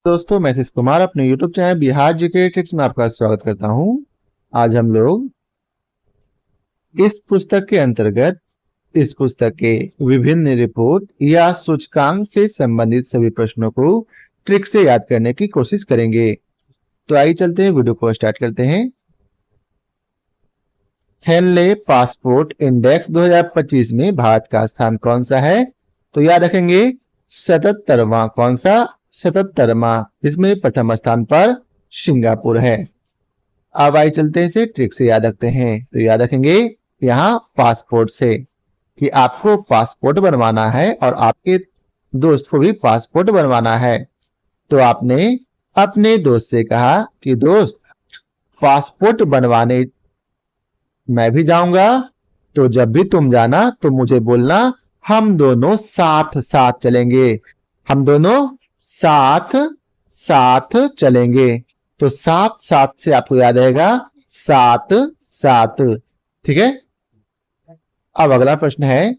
दोस्तों, मैं शिश कुमार अपने YouTube channel Bihar GK tricks में आपका स्वागत करता हूं। आज हम लोग इस पुस्तक के अंतर्गत इस पुस्तक के विभिन्न रिपोर्ट या सूचकांक से संबंधित सभी प्रश्नों को ट्रिक से याद करने की कोशिश करेंगे। तो आइए चलते हैं, वीडियो को स्टार्ट करते हैं। हेनले पासपोर्ट इंडेक्स 2025 में भारत का स्थान कौन सा है? तो याद रखेंगे 77वां। कौन सा? 77वां, जिसमें प्रथम स्थान पर सिंगापुर है। अब आइए चलते हैं, इसे ट्रिक से याद रखते हैं। तो याद रखेंगे यहाँ पासपोर्ट से कि आपको पासपोर्ट बनवाना है और आपके दोस्त को भी पासपोर्ट बनवाना है। तो आपने अपने दोस्त से कहा कि दोस्त, पासपोर्ट बनवाने मैं भी जाऊंगा, तो जब भी तुम जाना तो मुझे बोलना, हम दोनों साथ साथ चलेंगे। हम दोनों साथ साथ चलेंगे। तो साथ साथ से आपको याद रहेगा साथ साथ। ठीक है। अब अगला प्रश्न है,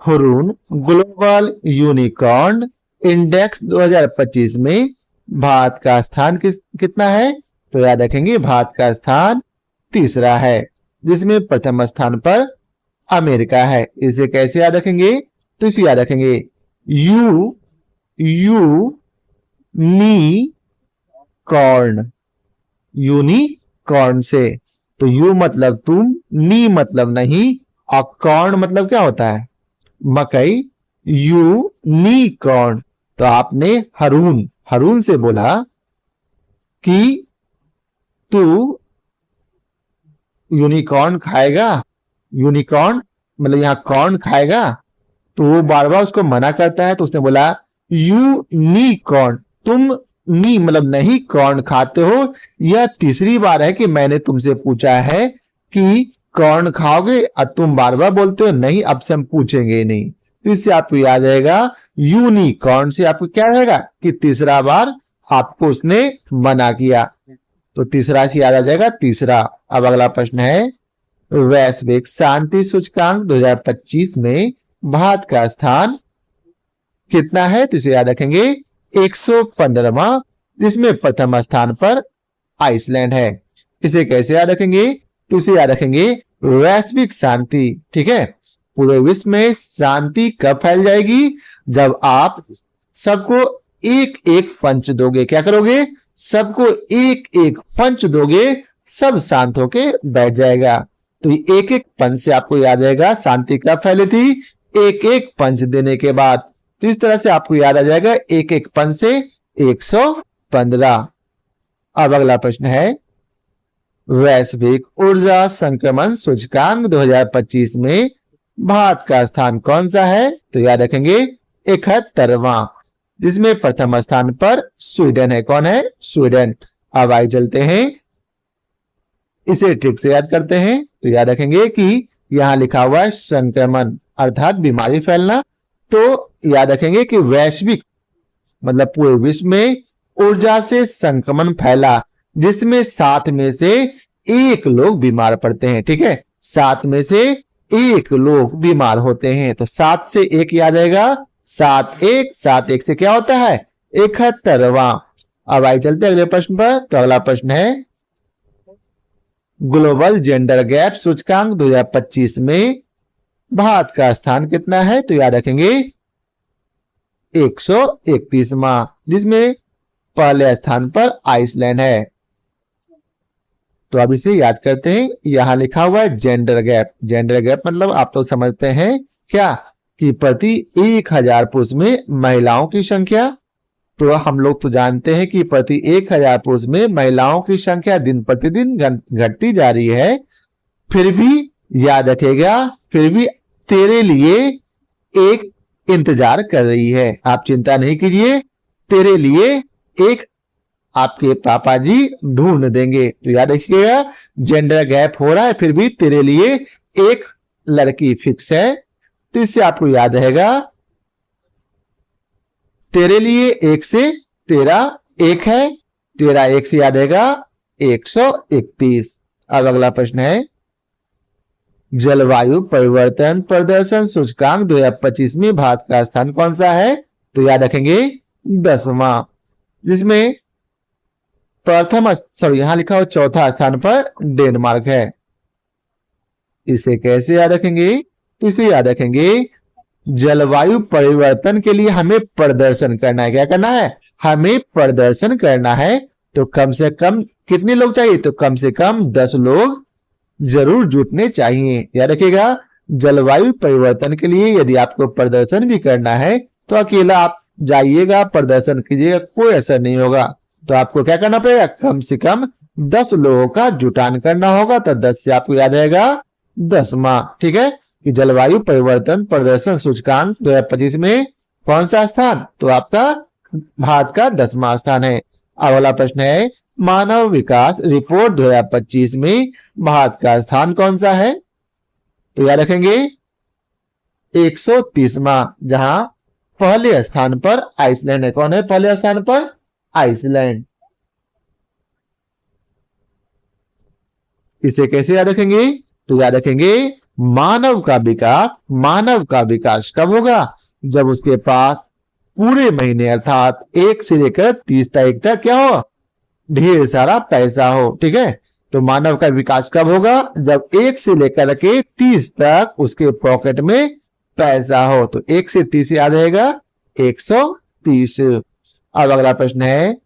हुरून ग्लोबल यूनिकॉर्न इंडेक्स 2025 में भारत का स्थान कितना है? तो याद रखेंगे भारत का स्थान तीसरा है, जिसमें प्रथम स्थान पर अमेरिका है। इसे कैसे याद रखेंगे? तो इसे याद रखेंगे यूनिकॉर्न। यूनिकॉर्न से। तो यू मतलब तुम, नी मतलब नहीं, और कॉर्न मतलब क्या होता है? मकई। यूनिकॉर्न। तो आपने हरून से बोला कि तू यूनिकॉर्न खाएगा। यूनिकॉर्न मतलब यहाँ कॉर्न खाएगा। तो वो बार बार उसको मना करता है, तो उसने बोला यूनिकॉर्न। तुम नी मतलब नहीं कॉर्न खाते हो। यह तीसरी बार है कि मैंने तुमसे पूछा है कि कॉर्न खाओगे और तुम बार बार बोलते हो नहीं, अब से हम पूछेंगे नहीं। तो इससे आपको याद रहेगा यूनिकॉर्न से आपको क्या रहेगा कि तीसरा बार आपको उसने मना किया। तो तीसरा से याद आ जाएगा तीसरा। अब अगला प्रश्न है, वैश्विक शांति सूचकांक 2025 में भारत का स्थान कितना है? तो इसे याद रखेंगे 115वां, जिसमें प्रथम स्थान पर आइसलैंड है। इसे कैसे याद रखेंगे? तो इसे याद रखेंगे वैश्विक शांति। ठीक है। पूरे विश्व में शांति कब फैल जाएगी? जब आप सबको एक एक पंच दोगे। क्या करोगे? सबको एक एक पंच दोगे, सब शांत होके बैठ जाएगा। तो एक एक पंच से आपको याद रहेगा शांति कब फैली थी? एक एक पंच देने के बाद। तो इस तरह से आपको याद आ जाएगा एक एक पंच से 115। अब अगला प्रश्न है, वैश्विक ऊर्जा संक्रमण सूचकांक 2025 में भारत का स्थान कौन सा है? तो याद रखेंगे 71वां, जिसमें प्रथम स्थान पर स्वीडन है। कौन है? स्वीडन। अब आइए चलते हैं, इसे ट्रिक से याद करते हैं। तो याद रखेंगे कि यहां लिखा हुआ है संक्रमण अर्थात बीमारी फैलना। तो याद रखेंगे कि वैश्विक मतलब पूरे विश्व में ऊर्जा से संक्रमण फैला, जिसमें 7 में से 1 लोग बीमार पड़ते हैं। ठीक है। 7 में से 1 लोग बीमार होते हैं। तो 7 से 1 याद रहेगा 7 1 से क्या होता है? 71वां। अब आइए चलते अगले प्रश्न पर। तो अगला प्रश्न है, ग्लोबल जेंडर गैप सूचकांक 2025 में भारत का स्थान कितना है? तो याद रखेंगे 131वां, जिसमें पहले स्थान पर आइसलैंड है। तो अब इसे याद करते हैं। यहां लिखा हुआ है जेंडर गैप। जेंडर गैप मतलब आप लोग समझते हैं क्या कि प्रति 1000 पुरुष में महिलाओं की संख्या। तो हम लोग तो जानते हैं कि प्रति 1000 पुरुष में महिलाओं की संख्या दिन प्रतिदिन घटती जा रही है। फिर भी याद रखेगा, फिर भी तेरे लिए एक इंतजार कर रही है। आप चिंता नहीं कीजिए, तेरे लिए एक आपके पापा जी ढूंढ देंगे। तो याद रखिएगा जेंडर गैप हो रहा है, फिर भी तेरे लिए एक लड़की फिक्स है। तो इससे आपको याद रहेगा तेरे लिए 1 से तेरा 1 है, तेरा 1 से याद रहेगा 131। अब अगला प्रश्न है, जलवायु परिवर्तन प्रदर्शन सूचकांक 2025 में भारत का स्थान कौन सा है? तो याद रखेंगे 10वां। जिसमें यहां लिखा हो चौथा स्थान पर डेनमार्क है। इसे कैसे याद रखेंगे? तो इसे याद रखेंगे, जलवायु परिवर्तन के लिए हमें प्रदर्शन करना है। क्या करना है? हमें प्रदर्शन करना है। तो कम से कम कितने लोग चाहिए? तो कम से कम 10 लोग जरूर जुटने चाहिए। याद रखिएगा, जलवायु परिवर्तन के लिए यदि आपको प्रदर्शन भी करना है तो अकेला आप जाइएगा, प्रदर्शन कीजिएगा, कोई असर नहीं होगा। तो आपको क्या करना पड़ेगा? कम से कम 10 लोगों का जुटान करना होगा। तो 10 से आपको याद रहेगा 10वां। ठीक है, कि जलवायु परिवर्तन प्रदर्शन सूचकांक 2025 में कौन सा स्थान? तो आपका भारत का 10वां स्थान है। अगला प्रश्न है, मानव विकास रिपोर्ट 2025 में भारत का स्थान कौन सा है? तो याद रखेंगे 130वां, जहां पहले स्थान पर आइसलैंड है। कौन है पहले स्थान पर? आइसलैंड। इसे कैसे याद रखेंगे? तो याद रखेंगे, मानव का विकास कब होगा? जब उसके पास पूरे महीने अर्थात 1 से लेकर 30 तारीख तक क्या हो? ढेर सारा पैसा हो। ठीक है, तो मानव का विकास कब होगा? जब 1 से लेकर के 30 तक उसके पॉकेट में पैसा हो। तो 1 से 30 याद रहेगा 130। अब अगला प्रश्न है,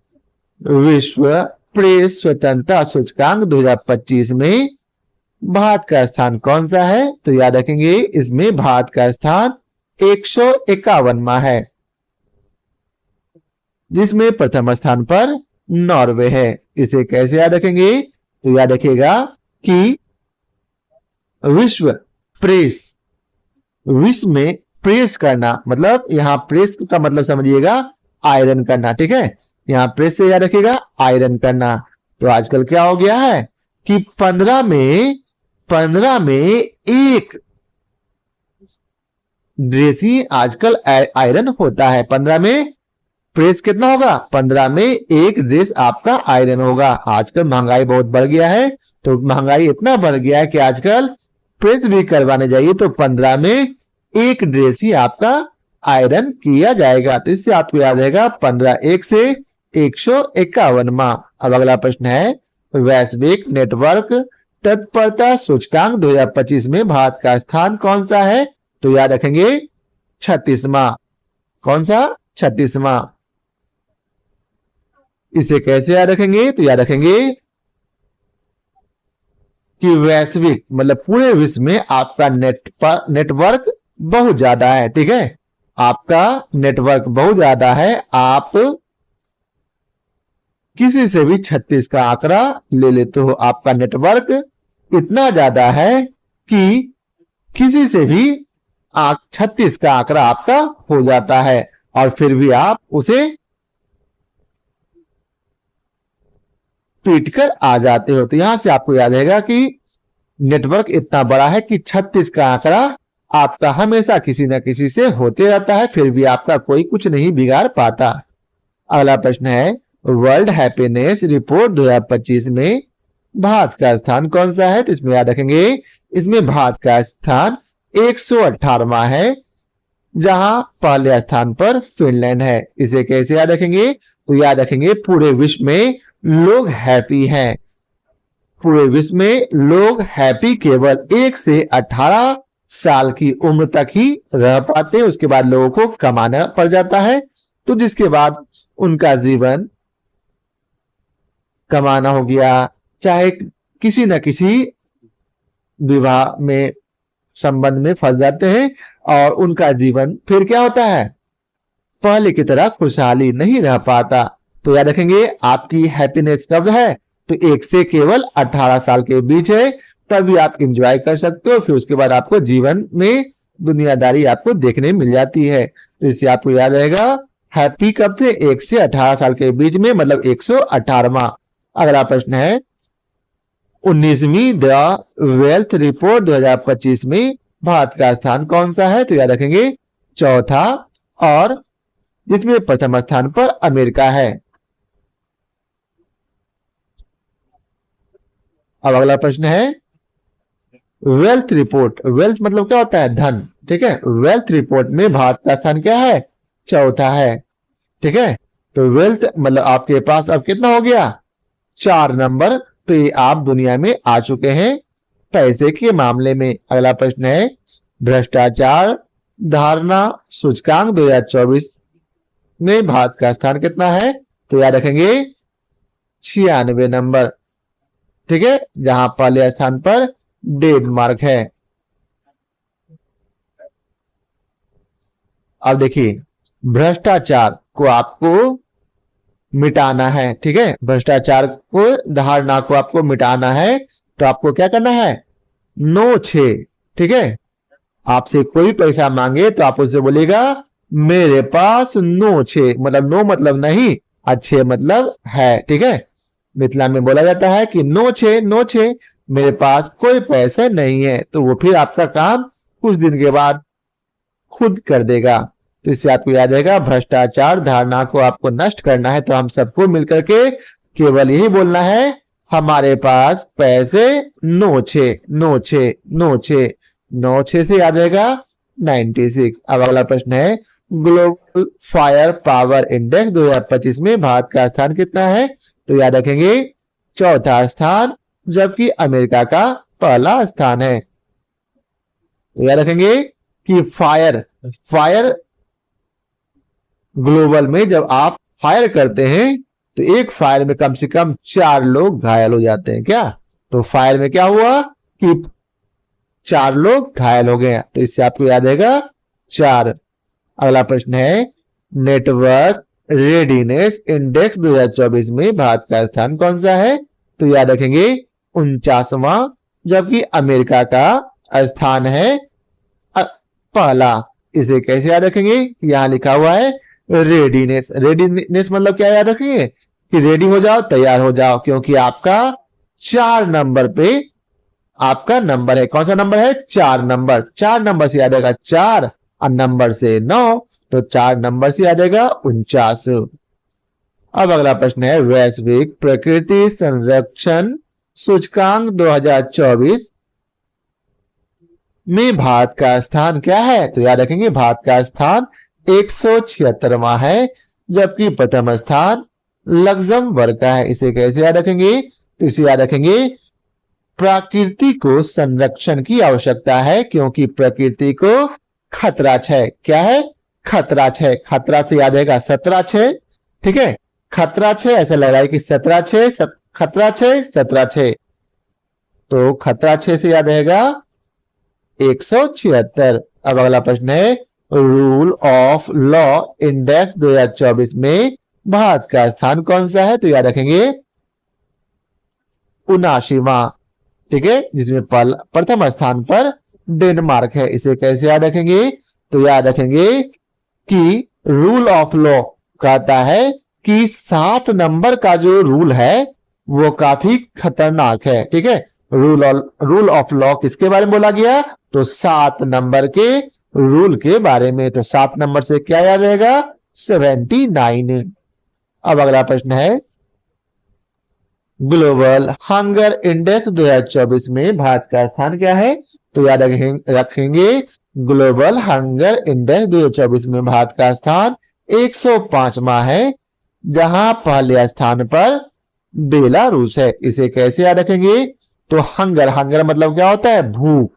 विश्व प्रेस स्वतंत्रता सूचकांक 2025 में भारत का स्थान कौन सा है? तो याद रखेंगे, इसमें भारत का स्थान 151वां है, जिसमें प्रथम स्थान पर नॉर्वे है। इसे कैसे याद रखेंगे? तो याद रखिएगा कि विश्व में प्रेस करना, मतलब यहां प्रेस का मतलब समझिएगा आयरन करना। ठीक है, यहां प्रेस से याद रखिएगा आयरन करना। तो आजकल क्या हो गया है कि 15 में एक ड्रेस ही आजकल आयरन होता है। 15 में प्रेस कितना होगा? 15 में एक ड्रेस आपका आयरन होगा। आजकल महंगाई बहुत बढ़ गया है, तो महंगाई इतना बढ़ गया है कि आजकल प्रेस भी करवाने जाइए तो 15 में एक ड्रेस ही आपका आयरन किया जाएगा। तो इससे आपको याद रहेगा 15 1 से 151वां। अब अगला प्रश्न है, वैश्विक नेटवर्क तत्परता सूचकांक 2025 में भारत का स्थान कौन सा है? तो याद रखेंगे 36वां। कौन सा? 36वां। इसे कैसे याद रखेंगे? तो याद रखेंगे कि वैश्विक मतलब पूरे विश्व में आपका नेटवर्क बहुत ज्यादा है। ठीक है, आपका नेटवर्क बहुत ज्यादा है। आप किसी से भी 36 का आंकड़ा ले लेते हो। आपका नेटवर्क इतना ज्यादा है कि किसी से भी 36 का आंकड़ा आपका हो जाता है और फिर भी आप उसे पीट कर आ जाते हो। तो यहां से आपको याद रहेगा कि नेटवर्क इतना बड़ा है कि 36 का आंकड़ा आपका हमेशा किसी न किसी से होते रहता है, फिर भी आपका कोई कुछ नहीं बिगाड़ पाता। अगला प्रश्न है, वर्ल्ड हैप्पीनेस रिपोर्ट 2025 में भारत का स्थान कौन सा है? तो इसमें याद रखेंगे, इसमें भारत का स्थान 118वां है, जहां पहले स्थान पर फिनलैंड है। इसे कैसे याद रखेंगे? तो याद रखेंगे पूरे विश्व में लोग हैप्पी हैं। पूरे विश्व में लोग हैप्पी केवल 1 से 18 साल की उम्र तक ही रह पाते हैं। उसके बाद लोगों को कमाना पड़ जाता है, तो जिसके बाद उनका जीवन कमाना हो गया, चाहे किसी न किसी विवाह में संबंध में फंस जाते हैं और उनका जीवन फिर क्या होता है? पहले की तरह खुशहाली नहीं रह पाता। तो याद रखेंगे आपकी हैप्पीनेस कब है? तो 1 से केवल 18 साल के बीच है, तभी आप एंजॉय कर सकते हो। फिर उसके बाद आपको जीवन में दुनियादारी आपको देखने मिल जाती है। तो इससे आपको याद रहेगा हैप्पी कब थे? 1 से 18 साल के बीच में, मतलब 118वां। अगला प्रश्न है, 19वीं द वेल्थ रिपोर्ट 2025 में भारत का स्थान कौन सा है? तो याद रखेंगे चौथा, और जिसमें प्रथम स्थान पर अमेरिका है। अब अगला प्रश्न है, वेल्थ रिपोर्ट, वेल्थ मतलब क्या होता है? धन। ठीक है, वेल्थ रिपोर्ट में भारत का स्थान क्या है? चौथा है। ठीक है, तो वेल्थ मतलब आपके पास अब कितना हो गया, 4 नंबर। तो ये आप दुनिया में आ चुके हैं पैसे के मामले में। अगला प्रश्न है भ्रष्टाचार धारणा सूचकांक 2024 में भारत का स्थान कितना है? तो याद रखेंगे 96 नंबर। ठीक है, जहां पहले स्थान पर डेनमार्क है। अब देखिए भ्रष्टाचार को आपको मिटाना है। ठीक है, भ्रष्टाचार को धारणा को आपको मिटाना है तो आपको क्या करना है, नो 6। ठीक है, आपसे कोई पैसा मांगे तो आप उससे बोलेगा मेरे पास नो 6, मतलब नो मतलब नहीं, अच्छे मतलब है। ठीक है, मिथिला में बोला जाता है कि नो 6 नो 6, मेरे पास कोई पैसे नहीं है। तो वो फिर आपका काम कुछ दिन के बाद खुद कर देगा। तो इससे आपको याद रहेगा भ्रष्टाचार धारणा को आपको नष्ट करना है तो हम सबको मिलकर के केवल यही बोलना है हमारे पास पैसे नो 6 नो 6 नो 6 नो 6 से याद रहेगा 96। अब अगला प्रश्न है ग्लोबल फायर पावर इंडेक्स 2025 में भारत का स्थान कितना है? तो याद रखेंगे चौथा स्थान, जबकि अमेरिका का पहला स्थान है। तो याद रखेंगे कि फायर ग्लोबल में जब आप फायर करते हैं तो एक फायर में कम से कम 4 लोग घायल हो जाते हैं। क्या? तो फायर में क्या हुआ कि 4 लोग घायल हो गए। तो इससे आपको याद रहेगा 4। अगला प्रश्न है नेटवर्क रेडीनेस इंडेक्स 2024 में भारत का स्थान कौन सा है? तो याद रखेंगे 49वां, जबकि अमेरिका का स्थान है पहला। इसे कैसे याद रखेंगे? यहां लिखा हुआ है रेडीनेस। रेडीनेस मतलब क्या याद रखेंगे कि रेडी हो जाओ, तैयार हो जाओ, क्योंकि आपका 4 नंबर पे आपका नंबर है। कौन सा नंबर है? 4 नंबर। 4 नंबर से याद आएगा 4 और नंबर से 9, तो 4 नंबर से याद आएगा 49। अब अगला प्रश्न है वैश्विक प्रकृति संरक्षण सूचकांक 2024 में भारत का स्थान क्या है? तो याद रखेंगे भारत का स्थान 176वां है, जबकि प्रथम स्थान लग्जमबर्ग का है। इसे कैसे याद रखेंगे? तो इसे याद रखेंगे प्रकृति को संरक्षण की आवश्यकता है, क्योंकि प्रकृति को खतरा है। क्या है? खतरा है। खतरा से याद रहेगा 17-6। ठीक है, खतरा 6 ऐसा लग रहा है कि 17-6 खतरा 6 17-6, तो खतरा 6 से याद रहेगा 176। अब अगला प्रश्न है रूल ऑफ लॉ इंडेक्स 2024 में भारत का स्थान कौन सा है? तो याद रखेंगे 79वां। ठीक है, जिसमें प्रथम स्थान पर डेनमार्क है। इसे कैसे याद रखेंगे? तो याद रखेंगे कि रूल ऑफ लॉ कहता है कि 7 नंबर का जो रूल है वो काफी खतरनाक है। ठीक है, रूल ऑफ लॉ किसके बारे में बोला गया? तो 7 नंबर के रूल के बारे में। तो 7 नंबर से क्या याद रहेगा? 79। अब अगला प्रश्न है ग्लोबल हंगर इंडेक्स 2024 में भारत का स्थान क्या है? तो याद रखेंगे ग्लोबल हंगर इंडेक्स 2024 में भारत का स्थान 105वां है, जहां पहले स्थान पर बेलारूस है। इसे कैसे याद रखेंगे? तो हंगर मतलब क्या होता है? भूख।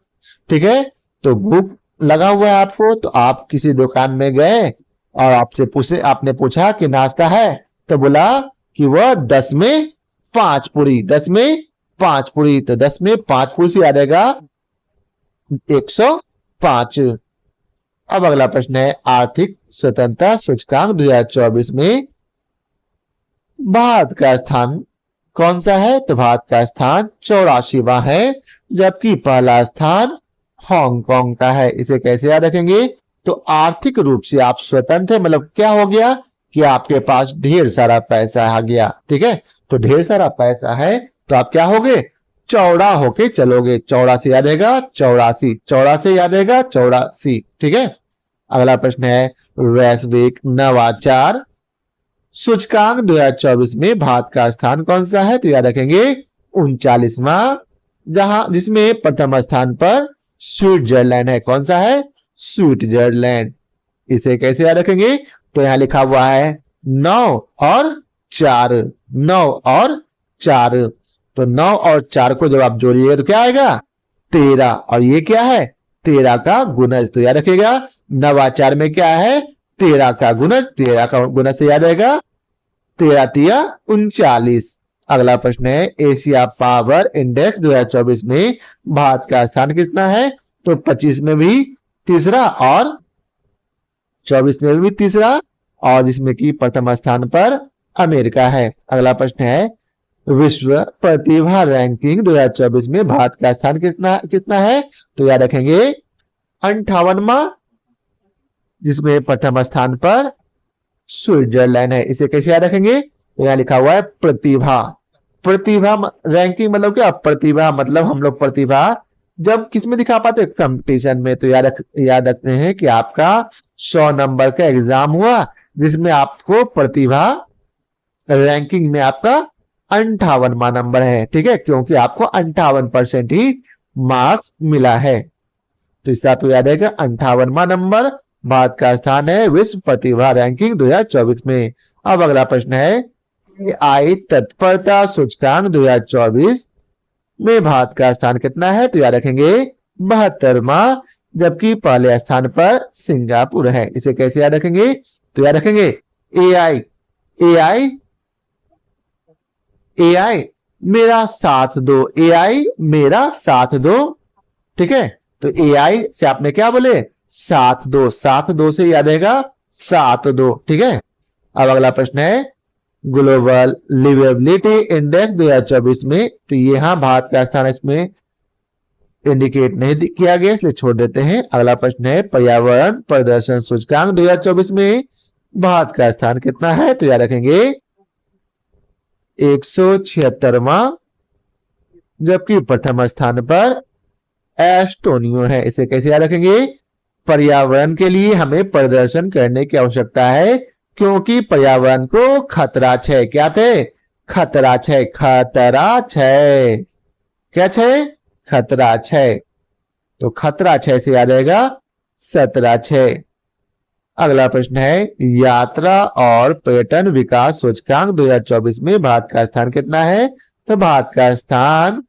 ठीक है, तो भूख लगा हुआ है आपको, तो आप किसी दुकान में गए और आपने पूछा कि नाश्ता है, तो बोला कि वह 10 में 5 पूरी, 10 में 5 पूरी। तो 10 में 5 पूरी से याद आएगा 105। अब अगला प्रश्न है आर्थिक स्वतंत्रता सूचकांक 2024 में भारत का स्थान कौन सा है? तो भारत का स्थान 84वां है, जबकि पहला स्थान हांगकांग का है। इसे कैसे याद रखेंगे? तो आर्थिक रूप से आप स्वतंत्र है, मतलब क्या हो गया कि आपके पास ढेर सारा पैसा आ गया। ठीक है, तो ढेर सारा पैसा है तो आप क्या हो गए? चौड़ा होके चलोगे। चौड़ा से याद रहेगा 84, चौड़ा से याद रहेगा 84। ठीक है, अगला प्रश्न है वैश्विक नवाचार सूचकांक 2024 में भारत का स्थान कौन सा है? तो याद रखेंगे 39वां, जिसमें प्रथम स्थान पर स्विट्जरलैंड है। कौन सा है? स्विट्जरलैंड। इसे कैसे याद रखेंगे? तो यहां लिखा हुआ है 9 और 4, 9 और 4। तो 9 और 4 को जब आप जोड़िएगा तो क्या आएगा? 13। और ये क्या है? 13 का गुणज। तो याद रखिएगा 9 और 4 में क्या है? 13 का गुणज। 13 का गुणज से याद आएगा 13 तिया 39। अगला प्रश्न है एशिया पावर इंडेक्स 2024 में भारत का स्थान कितना है? तो 25 में भी तीसरा और 24 में भी तीसरा, और जिसमें कि प्रथम स्थान पर अमेरिका है। अगला प्रश्न है विश्व प्रतिभा रैंकिंग 2024 में भारत का स्थान कितना है? तो याद रखेंगे 58वां, जिसमें प्रथम स्थान पर स्विट्जरलैंड है। इसे कैसे याद रखेंगे? तो यहाँ लिखा हुआ है प्रतिभा। प्रतिभा रैंकिंग मतलब क्या? प्रतिभा मतलब हम लोग प्रतिभा जब किस में दिखा पाते हैं? कंपटीशन में। तो याद रखते हैं कि आपका 100 नंबर का एग्जाम हुआ जिसमें आपको प्रतिभा रैंकिंग में आपका 58वां नंबर है। ठीक है, क्योंकि आपको 58% ही मार्क्स मिला है। तो इससे आपको याद रहेगा 58वां नंबर भारत का स्थान है विश्व प्रतिभा रैंकिंग 2024 में। अब अगला प्रश्न है AI तत्परता सूचकांक 2024 में भारत का स्थान कितना है? तो याद रखेंगे 72वां, जबकि पहले स्थान पर सिंगापुर है। इसे कैसे याद रखेंगे? तो याद रखेंगे AI मेरा साथ दो, AI मेरा साथ दो। ठीक है, तो AI से आपने क्या बोले? साथ दो। साथ दो से याद रहेगा साथ दो। ठीक है, अब अगला प्रश्न है ग्लोबल लिवेबिलिटी इंडेक्स 2024 में, तो यहाँ भारत का स्थान इसमें इंडिकेट नहीं किया गया इसलिए छोड़ देते हैं। अगला प्रश्न है पर्यावरण प्रदर्शन सूचकांक 2024 में भारत का स्थान कितना है? तो याद रखेंगे 176वां, जबकि प्रथम स्थान पर एस्टोनियो है। इसे कैसे याद रखेंगे? पर्यावरण के लिए हमें प्रदर्शन करने की आवश्यकता है क्योंकि पर्यावरण को खतरा है। क्या थे? खतरा है। खतरा है। क्या है? खतरा है। तो खतरा है से याद आएगा 17। अगला प्रश्न है यात्रा और पर्यटन विकास सूचकांक 2024 में भारत का स्थान कितना है? तो भारत का स्थान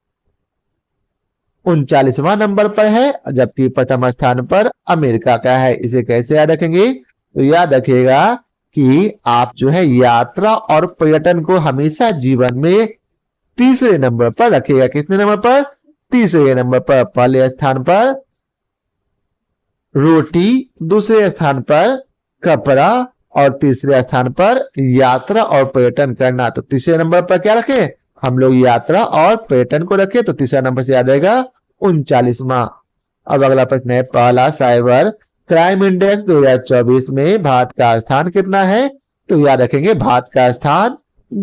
39वां नंबर पर है, जबकि प्रथम स्थान पर अमेरिका का है। इसे कैसे याद रखेंगे? तो याद रखिएगा कि आप जो है यात्रा और पर्यटन को हमेशा जीवन में तीसरे नंबर पर रखिएगा। कितने नंबर पर? तीसरे नंबर पर। पहले स्थान पर रोटी, दूसरे स्थान पर कपड़ा और तीसरे स्थान पर यात्रा और पर्यटन करना। तो तीसरे नंबर पर क्या रखें? हम लोग यात्रा और पर्यटन को रखें। तो तीसरा नंबर से याद आएगा 39वां। अब अगला प्रश्न है पहला साइबर क्राइम इंडेक्स 2024 में भारत का स्थान कितना है? तो याद रखेंगे भारत का स्थान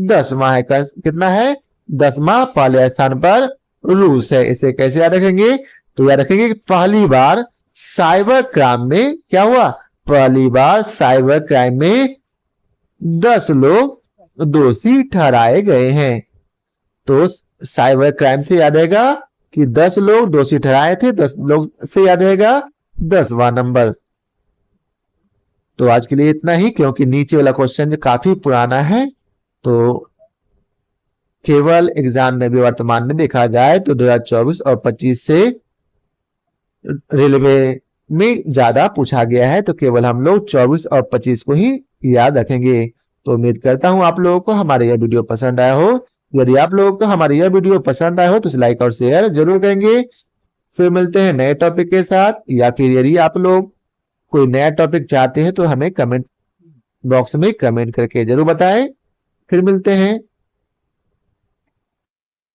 10वां है। कितना है? 10वां। पहले स्थान पर रूस है। इसे कैसे याद रखेंगे? तो याद रखेंगे कि पहली बार साइबर क्राइम में क्या हुआ? पहली बार साइबर क्राइम में 10 लोग दोषी ठहराए गए हैं। तो साइबर क्राइम से याद आएगा कि 10 लोग दोषी ठहराए थे। 10 लोग से याद आएगा 10वां नंबर। तो आज के लिए इतना ही, क्योंकि नीचे वाला क्वेश्चन काफी पुराना है। तो केवल एग्जाम में भी वर्तमान में देखा जाए तो 2024 और 25 से रेलवे में ज्यादा पूछा गया है, तो केवल हम लोग 24 और 25 को ही याद रखेंगे। तो उम्मीद करता हूं आप लोगों को हमारा यह वीडियो पसंद आया हो। यदि आप लोगों को हमारी यह वीडियो पसंद आया हो तो लाइक और शेयर जरूर करेंगे। फिर मिलते हैं नए टॉपिक के साथ, या फिर यदि आप लोग कोई नया टॉपिक चाहते हैं तो हमें कमेंट बॉक्स में कमेंट करके जरूर बताएं। फिर मिलते हैं।